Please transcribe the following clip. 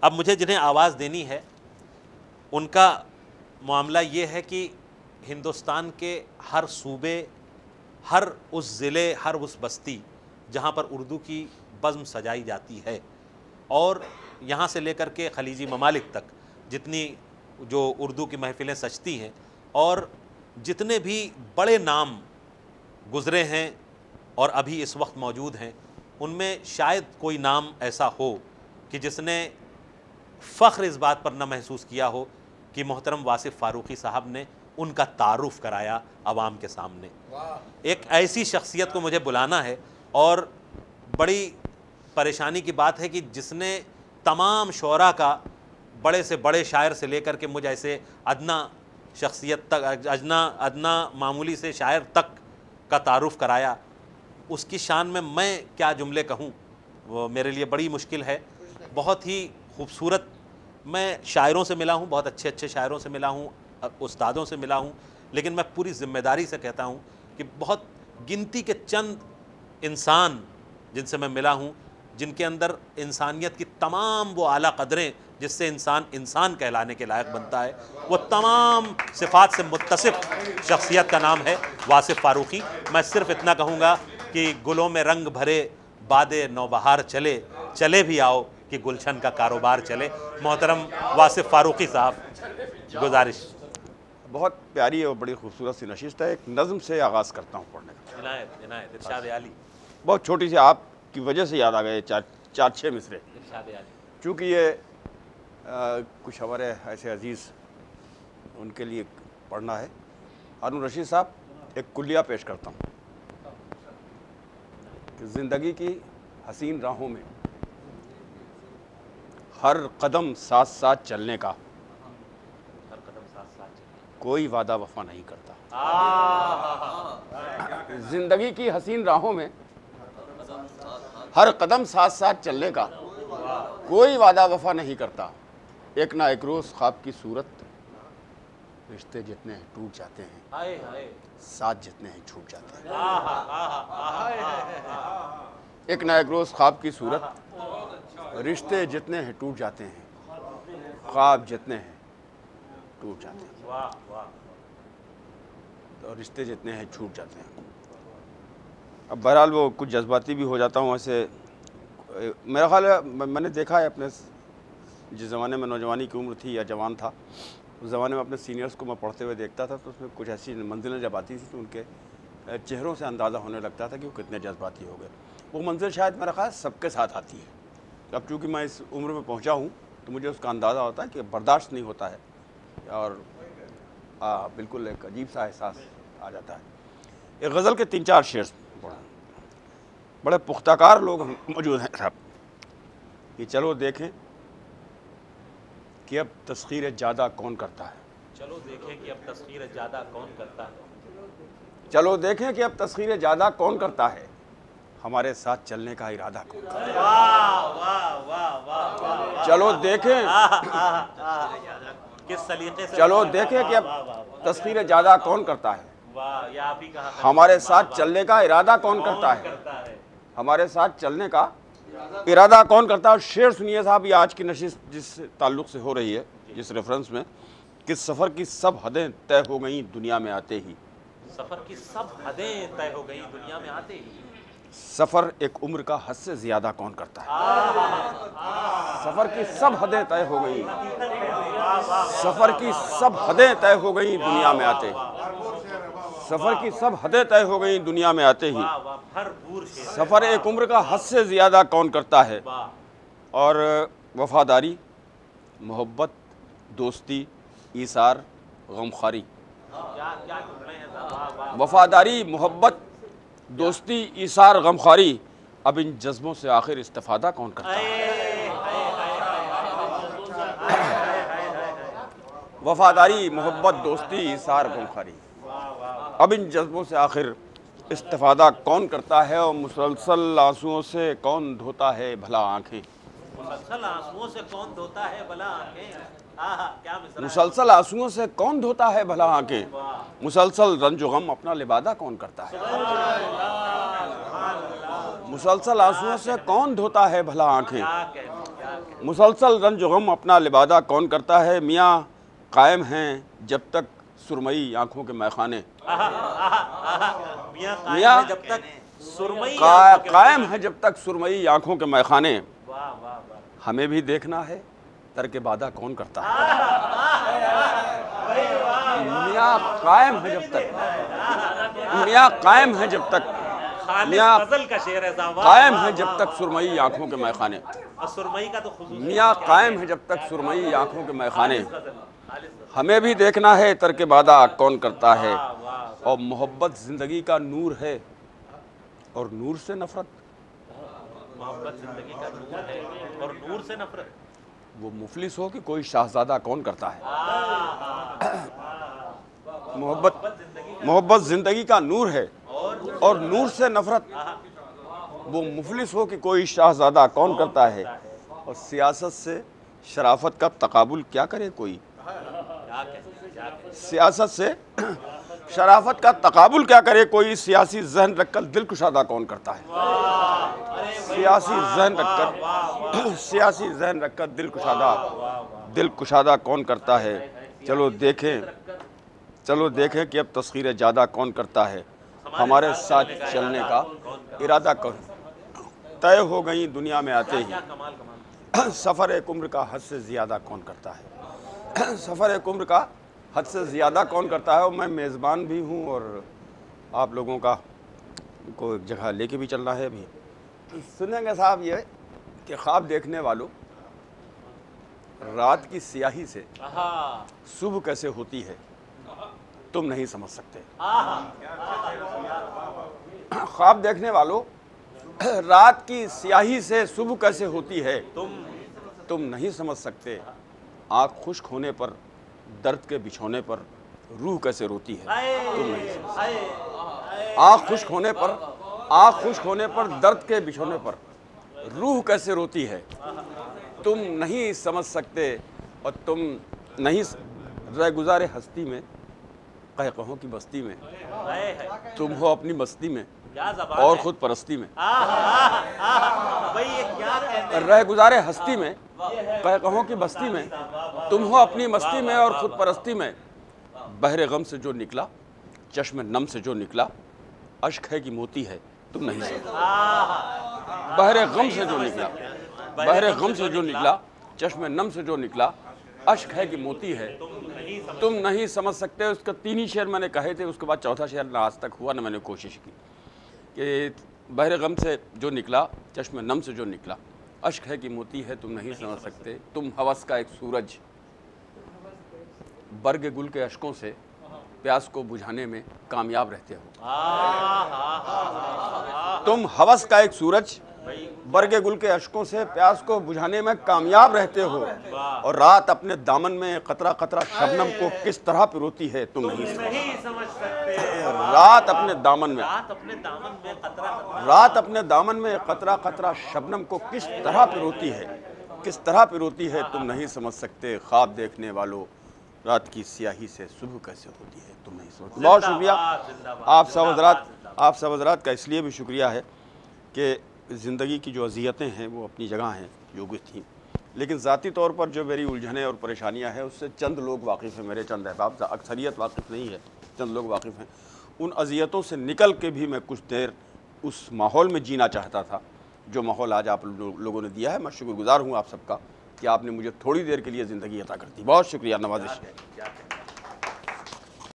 اب مجھے جنہیں آواز دینی ہے ان کا معاملہ یہ ہے کہ ہندوستان کے ہر صوبے، ہر اس ضلع، ہر اس بستی جہاں پر اردو کی بزم سجائی جاتی ہے، اور یہاں سے لے کر کے خلیجی ممالک تک جتنی جو اردو کی محفلیں سجتی ہیں، اور جتنے بھی بڑے نام گزرے ہیں اور ابھی اس وقت موجود ہیں، ان میں شاید کوئی نام ایسا ہو کہ جس نے فخر اس بات پر نہ محسوس کیا ہو کہ محترم واصف فاروقی صاحب نے ان کا تعارف کرایا عوام کے سامنے۔ ایک ایسی شخصیت کو مجھے بلانا ہے، اور بڑی پریشانی کی بات ہے کہ جس نے تمام شعراء کا، بڑے سے بڑے شاعر سے لے کر کے مجھ ایسے ادنا شخصیت تک، ادنا معمولی سے شاعر تک کا تعارف کرایا، اس کی شان میں کیا جملے کہوں، وہ میرے لیے بڑی مشکل ہے۔ بہت ہی خوبصورت، میں شاعروں سے ملا ہوں، بہت اچھے اچھے شاعروں سے ملا ہوں، استادوں سے ملا ہوں، لیکن میں پوری ذمہ داری سے کہتا ہوں کہ بہت گنتی کے چند انسان جن سے میں ملا ہوں، جن کے اندر انسانیت کی تمام وہ اعلیٰ قدریں جس سے انسان انسان کہلانے کے لائق بنتا ہے، وہ تمام صفات سے متصف شخصیت کا نام ہے واصف فاروقی۔ میں صرف اتنا کہوں گا کہ گلوں میں رنگ بھرے باد نوبہار چلے، چلے بھی آؤ کہ گلشن کا کاروبار چلے۔ محترم واصف فاروقی صاحب، گزارش۔ بہت پیاری اور بڑی خوبصورت سی نشست ہے، ایک نظم سے آغاز کرتا ہوں پڑھنے کا۔ عنایت عنایت، ارشاد عالی، بہت چھوٹی سی، آپ کی وجہ سے یاد آ گئے چار چھ مصرے، ارشاد عالی۔ چونکہ یہ کچھ ہمارے ایسے عزیز ان کے لیے پڑھنا ہے۔ ہارون رشید صاحب، ایک کلیہ پیش کرتا ہوں کہ زندگی کی حسین راہوں میں ہر قدم ساتھ ساتھ چلنے کا کوئی وعدہ وفا نہیں کرتا۔ زندگی کی حسین راہوں میں ہر قدم ساتھ ساتھ چلنے کا کوئی وعدہ وفا نہیں کرتا۔ ایک نہ ایک روز خواب کی صورت، رشتے جتنے ہیں ٹوٹ جاتے ہیں، ساتھ جتنے ہیں چھوٹ جاتے ہیں۔ ایک نہ ایک روز خواب کی صورت، رشتے جتنے ہیں ٹوٹ جاتے ہیں، خواب جتنے ہیں ٹوٹ جاتے ہیں، اور رشتے جتنے ہیں چھوٹ جاتے ہیں۔ اب بہرحال وہ کچھ جذباتی بھی ہو جاتا ہوں ایسے۔ میرا خیال ہے میں نے دیکھا ہے اپنے جس زمانے میں نوجوانی کی عمر تھی یا جوان تھا، اس زمانے میں اپنے سینئرز کو میں پڑھتے ہوئے دیکھتا تھا، تو اس میں کچھ ایسی منزلیں جب آتی تھی تو ان کے چہروں سے اندازہ ہونے لگتا تھا کہ وہ کتنے جذباتی ہو گئے۔ وہ منزل شاید میرا خیال سب کے ساتھ آتی ہے۔ اب چونکہ میں اس عمر میں پہنچا ہوں تو مجھے اس کا اندازہ ہوتا ہے کہ برداشت نہیں ہوتا ہے، اور بالکل ایک عجیب سا احساس آ جاتا ہے۔ ایک غزل کے 3-4 شعر پڑھا، بڑے پختہ کار لوگ موجود ہیں صاحب، کہ چلو دیکھیں کہ اب تسخیر جادہ کون کرتا ہے۔ چلو دیکھیں کہ اب تسخیر جادہ کون کرتا ہے۔ چلو دیکھیں کہ اب تسخیر جادہ کون کرتا ہے، ہمارے ساتھ چلنے کا ارادہ کون کرتا ہے۔ واہ واہ واہ واہ واہ، چلو دیکھیں، کس سلیقے سے، چلو دیکھیں کہ اب تسخیر جادہ کون کرتا ہے، واہ، یہ آپ ہی کہا، ہمارے ساتھ چلنے کا ارادہ کون کرتا ہے، ہمارے ساتھ چلنے کا ارادہ کون کرتا ہے۔ اور شعر سنیے صاحب، یہ آج کی نشست جس تعلق سے ہو رہی ہے، جس ریفرنس میں، کہ سفر کی سب حدیں طے ہو گئیں دنیا میں آتے ہی۔ سفر کی سب حدیں طے ہو گئیں دنیا میں آتے ہی۔ سفر ایک عمر کا حد سے زیادہ کون کرتا ہے۔ سفر کی سب حدیں طے ہو گئیں، سفر کی سب حدیں طے ہو گئیں دنیا میں آتے ہی۔ سفر کی سب حدیں طے ہو گئیں دنیا میں آتے ہی۔ سفر ایک عمر کا حد سے زیادہ کون کرتا ہے۔ اور وفاداری، محبت، دوستی، ایثار، غمخواری۔ وفاداری، محبت، دوستی، ایثار، غمخواری، اب ان جذبوں سے آخر استفادہ کون کرتا ہے۔ وفاداری، محبت، دوستی، ایثار، غمخواری، اب ان جذبوں سے آخر استفادہ کون کرتا ہے۔ اور مسلسل آنسوؤں سے کون دھوتا ہے بھلا آنکھیں۔ مسلسل آنسوؤں سے کون دھوتا ہے بھلا آنکھیں۔ مسلسل آنسوؤں سے کون دھوتا ہے بھلا آنکھیں، مسلسل رنج و غم اپنا لبادہ کون کرتا ہے۔ مسلسل آنسوؤں سے کون دھوتا ہے بھلا آنکھیں، مسلسل رنج و غم اپنا لبادہ کون کرتا ہے، میاں قائم ہیں جب تک سرمئی آنکھوں کے میخانے، میاں قائم ہے جب تک سرمئی قائم ہے جب تک سرمئی آنکھوں کے میخانے، ہمیں بھی دیکھنا ہے ترک وعدہ کون کرتا ہے، میاں قائم ہے جب تک، میاں قائم ہے جب تک، میاں غزل کا شعر ہے قائم ہے جب تک سرمئی آنکھوں کے میخانے، اور سرمئی کا تو خصوصی میاں قائم ہے جب تک سرمئی آنکھوں کے میخانے، ہمیں بھی دیکھنا ہے ترک وعدہ کون کرتا ہے، اور محبت زندگی کا نور ہے اور نور سے نفرت، محبت زندگی کا نور ہے اور نور سے نفرت، وہ مفلس ہو کہ کوئی شاہزادہ کون کرتا ہے، محبت زندگی کا نور ہے اور نور سے نفرت، وہ مفلس ہو کہ کوئی شاہزادہ کون کرتا ہے، اور سیاست سے شرافت کا تقابل کیا کرے کوئی، سیاست سے شرافت کا تقابل کیا کرے کوئی، سیاسی ذہن رکھ کر دل کشادہ کون کرتا ہے، سیاسی ذہن رکھ کر دل کشادہ کون کرتا ہے، چلو دیکھیں کہ اب تسخیر جادہ کون کرتا ہے، ہمارے ساتھ چلنے کا ارادہ طے ہو گئی دنیا میں آتے ہی، سفر ایک عمر کا حد سے زیادہ کون کرتا ہے، سفر ایک عمر کا حد سے زیادہ کون کرتا ہے، اور میں میزبان بھی ہوں اور آپ لوگوں کو ایک جگہ لے کے بھی چلنا ہے ابھی، سنیں گے صاحب یہ کہ خواب دیکھنے والوں، رات کی سیاہی سے صبح کیسے ہوتی ہے تم نہیں سمجھ سکتے، خواب دیکھنے والوں، رات کی سیاہی سے صبح کیسے ہوتی ہے تم نہیں سمجھ سکتے، آنکھ خشک ہونے پر درد کے بچھونے پر روح کیسے روتی ہے تم نہیں سمجھ سکتے، آنکھ خشک ہونے پر درد کے بچھونے پر روح کیسے روتی ہے تم نہیں سمجھ سکتے، اور تم نہیں رہ گزارے ہستی میں قہقہوں کی بستی میں، تم ہو اپنی مستی میں اور خود پرستی میں، رہ گزارے ہستی میں قہقہوں کی بستی میں، تم ہو اپنی مستی میں اور خود پرستی میں، بحر غم سے جو نکلا چشم نم سے جو نکلا اشک ہے کہ موتی ہے تم نہیں سمجھ، بحر غم سے جو نکلا چشم نم سے جو نکلا اشک ہے کہ موتی ہے تم نہیں سمجھ سکتے، اس کا 3 ہی شعر میں نے کہے تھے، اس کے بعد 4تھا شعر نہ آج تک ہوا نہ میں نے کوشش کی، کہ بحر غم سے جو نکلا چشم نم سے جو نکلا اشک ہے کہ موتی ہے تم نہیں سمجھ سکتے، تم ہوس کا ایک سورج برگ گل کے اشکوں سے پیاس کو بجھانے میں کامیاب رہتے ہو، تم ہوس کا ایک سورج برگ گل کے اشکوں سے پیاس کو بجھانے میں کامیاب رہتے ہو، اور رات اپنے دامن میں قطرہ قطرہ شبنم کو کس طرح پروتی ہے تم نہیں سمجھ سکتے، رات اپنے دامن میں قطرہ قطرہ شبنم کو کس طرح پروتی ہے تم نہیں سمجھ سکتے، خواب دیکھنے والوں، رات کی سیاہی سے صبح کیسے ہوتی ہے تم نہیں سمجھ سکتے۔ بہت شکریہ آپ سب حضرات کا، اس لیے بھی شکریہ ہے کہ زندگی کی جو اذیتیں ہیں وہ اپنی جگہ ہیں جو بھی تھیں، لیکن ذاتی طور پر جو میری الجھنیں اور پریشانیاں ہیں اس سے چند لوگ واقف ہیں، میرے چند احباب، اکثریت واقف نہیں ہے، چند لوگ واقف ہیں، ان اذیتوں سے نکل کے بھی میں کچھ دیر اس ماحول میں جینا چاہتا تھا جو ماحول آج آپ لوگوں نے دیا ہے۔ میں شکر گزار ہوں آپ سب کا کہ آپ نے مجھے تھوڑی دیر کے لیے زندگی عطا کر دی، بہت شکریہ، نوازش ہے۔